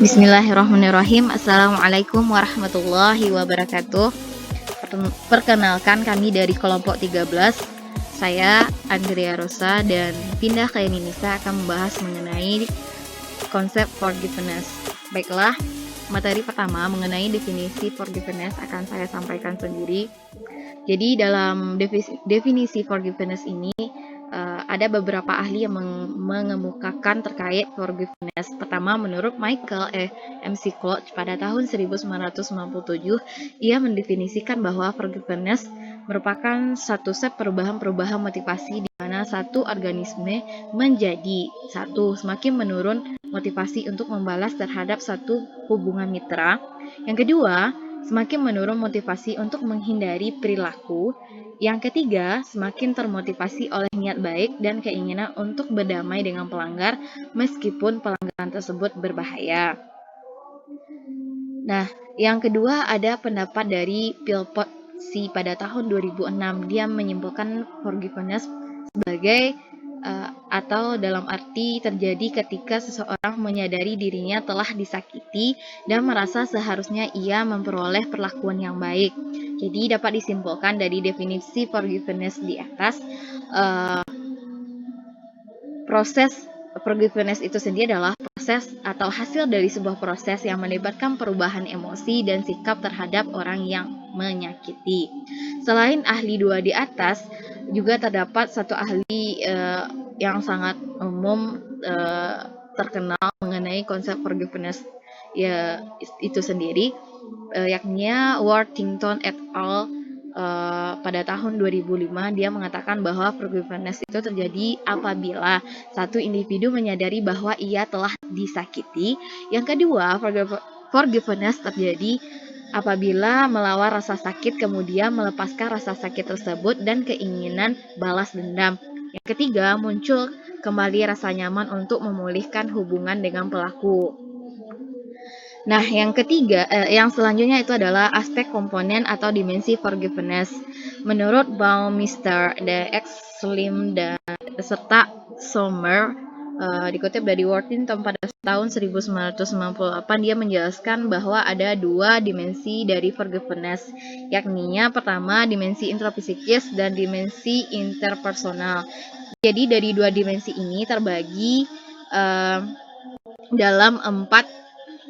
Bismillahirrahmanirrahim. Assalamualaikum warahmatullahi wabarakatuh. Perkenalkan, kami dari kelompok 13. Saya Andrea Rosa dan Pindah ke Indonesia akan membahas mengenai konsep forgiveness. Baiklah, materi pertama mengenai definisi forgiveness akan saya sampaikan sendiri. Jadi dalam definisi forgiveness ini ada beberapa ahli yang mengemukakan terkait forgiveness. Pertama, menurut Michael MC Klotz pada tahun 1997, ia mendefinisikan bahwa forgiveness merupakan satu set perubahan motivasi di mana satu organisme menjadi semakin menurun motivasi untuk membalas terhadap satu hubungan mitra. Yang kedua, semakin menurun motivasi untuk menghindari perilaku. Yang ketiga, semakin termotivasi oleh niat baik dan keinginan untuk berdamai dengan pelanggar meskipun pelanggaran tersebut berbahaya. Nah, yang kedua ada pendapat dari Philpott pada tahun 2006. Dia menyimpulkan forgiveness sebagai atau dalam arti terjadi ketika seseorang menyadari dirinya telah disakiti dan merasa seharusnya ia memperoleh perlakuan yang baik. Jadi dapat disimpulkan dari definisi forgiveness di atas, proses forgiveness itu sendiri adalah proses atau hasil dari sebuah proses yang melibatkan perubahan emosi dan sikap terhadap orang yang menyakiti. Selain ahli dua di atas, juga terdapat satu ahli yang sangat umum terkenal mengenai konsep forgiveness itu sendiri, yakni Worthington et al. Pada tahun 2005 dia mengatakan bahwa forgiveness itu terjadi apabila satu individu menyadari bahwa ia telah disakiti. Yang kedua, forgiveness terjadi apabila melawan rasa sakit kemudian melepaskan rasa sakit tersebut dan keinginan balas dendam. Yang ketiga, muncul kembali rasa nyaman untuk memulihkan hubungan dengan pelaku. Nah, yang selanjutnya itu adalah aspek komponen atau dimensi forgiveness. Menurut Baumeister, Slim dan serta Sommer, dikutip dari Worthington pada tahun 1998, dia menjelaskan bahwa ada dua dimensi dari forgiveness, yakni pertama dimensi intrapsikis dan dimensi interpersonal. Jadi dari dua dimensi ini terbagi dalam 4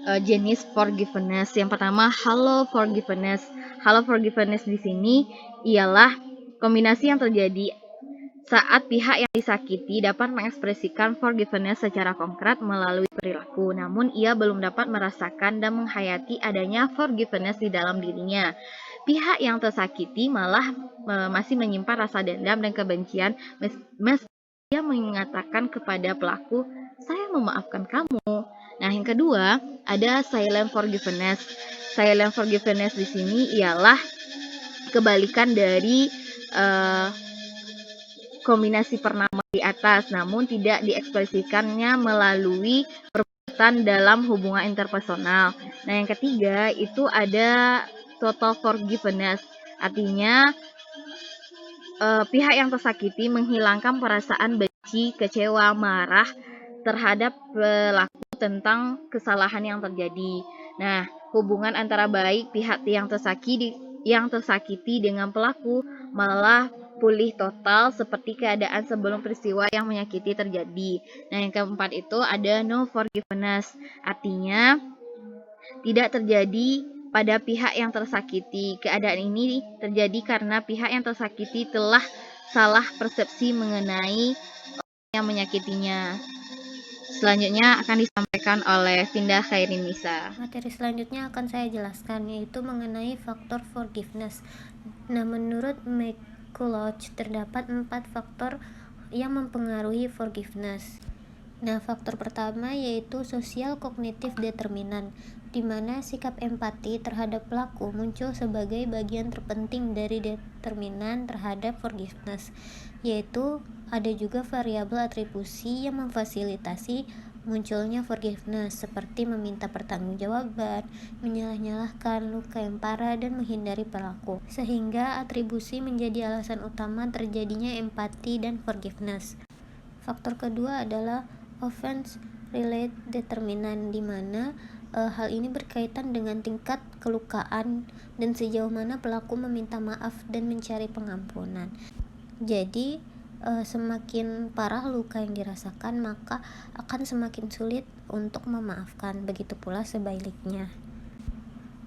jenis forgiveness. Yang pertama, hollow forgiveness. Hollow forgiveness di sini ialah kombinasi yang terjadi saat pihak yang disakiti dapat mengekspresikan forgiveness secara konkret melalui perilaku, namun ia belum dapat merasakan dan menghayati adanya forgiveness di dalam dirinya. Pihak yang tersakiti malah masih menyimpan rasa dendam dan kebencian meski ia mengatakan kepada pelaku, "Saya memaafkan kamu." Nah, yang kedua ada silent forgiveness. Silent forgiveness di sini ialah kebalikan dari kombinasi pertama di atas, namun tidak diekspresikannya melalui perbuatan dalam hubungan interpersonal. Nah, yang ketiga itu ada total forgiveness. Artinya pihak yang tersakiti menghilangkan perasaan benci, kecewa, marah terhadap pelaku tentang kesalahan yang terjadi. Nah, hubungan antara baik pihak yang tersakiti dengan pelaku malah pulih total seperti keadaan sebelum peristiwa yang menyakiti terjadi. Nah, yang keempat itu ada no forgiveness. Artinya tidak terjadi pada pihak yang tersakiti. Keadaan ini terjadi karena pihak yang tersakiti telah salah persepsi mengenai orang yang menyakitinya. Selanjutnya akan disampaikan oleh Findah Khairinisa. Materi selanjutnya akan saya jelaskan, yaitu mengenai faktor forgiveness. Nah, menurut McCulloch terdapat 4 faktor yang mempengaruhi forgiveness. Nah, faktor pertama yaitu sosial kognitif determinan, di mana sikap empati terhadap pelaku muncul sebagai bagian terpenting dari determinan terhadap forgiveness, yaitu ada juga variabel atribusi yang memfasilitasi munculnya forgiveness, seperti meminta pertanggungjawaban, menyalah-nyalahkan, luka yang parah, dan menghindari pelaku, sehingga atribusi menjadi alasan utama terjadinya empati dan forgiveness. Faktor kedua adalah offense relate determinant, di mana hal ini berkaitan dengan tingkat kelukaan dan sejauh mana pelaku meminta maaf dan mencari pengampunan. Jadi semakin parah luka yang dirasakan, maka akan semakin sulit untuk memaafkan. Begitu pula sebaliknya.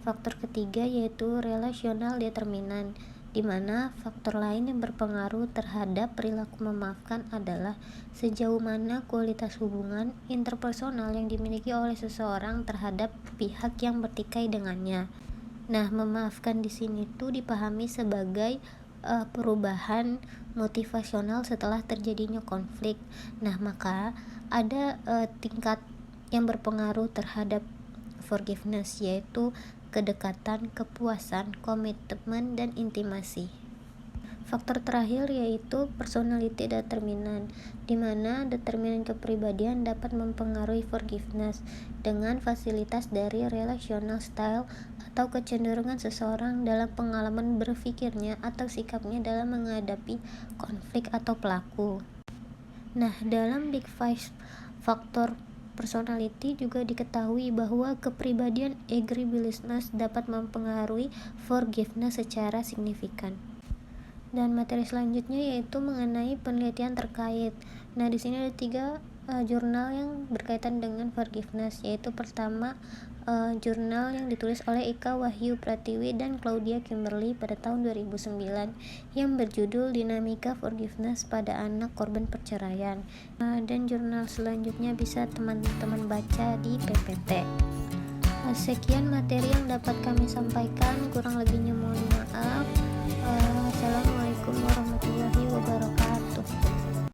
Faktor ketiga yaitu relational determinant, di mana faktor lain yang berpengaruh terhadap perilaku memaafkan adalah sejauh mana kualitas hubungan interpersonal yang dimiliki oleh seseorang terhadap pihak yang bertikai dengannya. Nah, memaafkan di sini tuh dipahami sebagai perubahan motivasional setelah terjadinya konflik. Nah, maka ada tingkat yang berpengaruh terhadap forgiveness, yaitu kedekatan, kepuasan, komitmen, dan intimasi. Faktor terakhir yaitu personality determinant, di mana determinan kepribadian dapat mempengaruhi forgiveness dengan fasilitas dari relational style atau kecenderungan seseorang dalam pengalaman berpikirnya atau sikapnya dalam menghadapi konflik atau pelaku. Nah, dalam Big Five faktor personality juga diketahui bahwa kepribadian agreeableness dapat mempengaruhi forgiveness secara signifikan. Dan materi selanjutnya yaitu mengenai penelitian terkait. Nah, di sini ada 3 jurnal yang berkaitan dengan forgiveness, yaitu pertama jurnal yang ditulis oleh Eka Wahyu Pratiwi dan Claudia Kimberly pada tahun 2009 yang berjudul Dinamika Forgiveness pada Anak Korban Perceraian. Dan jurnal selanjutnya bisa teman-teman baca di PPT. Sekian materi yang dapat kami sampaikan, kurang lebihnya mohon maaf. Assalamualaikum warahmatullahi wabarakatuh.